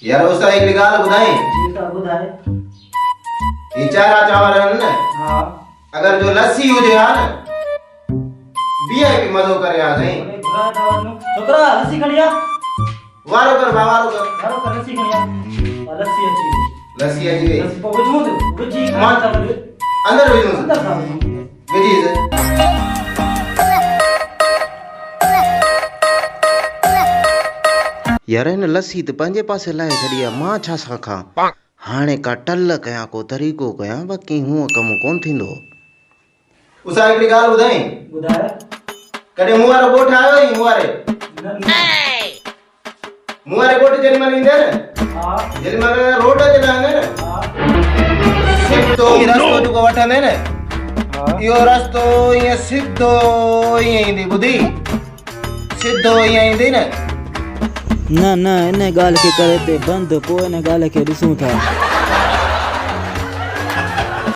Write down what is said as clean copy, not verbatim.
यार उसका हिकिड़ी ॻाल्हि ॿुधाई जी साहब ॿुधाए। ही चारा चांवर आहिनि न हाँ अगर जो लस्सी हुजे हा न वीआईपी मज़ो करे आ साईं। अरे घुराए दवानो छोकरा लस्सी खणी आ। वारो कर बा वारो कर वारो कर लस्सी खणी आ। लस्सी अची वई। लस्सी अची वई लस्सी पोइ विझूं थो विझी मां था विझ अंदर विझूं अंदर था विझूं। विझी यार हिन लस्सी त पंहिंजे पासे लाइ छॾी आहे मां छा सां खां हाणे का टल कयां को तरीक़ो कयां बाक़ी हूअं कमु कोन थींदो। उसा हिकिड़ी ॻाल्हि ॿुधाई ॿुधाए। कॾहिं मूं वारो ॻोठु आयो ई मूं वारे ॻोठु जेॾी महिल ईंदे न हाँ जेॾी महिल रोड ते लहंदे न हाँ सिधो ई रस्तो जेको वठंदे न हाँ इहो रस्तो ईअं सिधो ईअं ईंदी ॿुधी सिधो ईअं ईंदी न न न इन ॻाल्हि खे करे ते बंदि पोइ इन ॻाल्हि खे ॾिसूं था।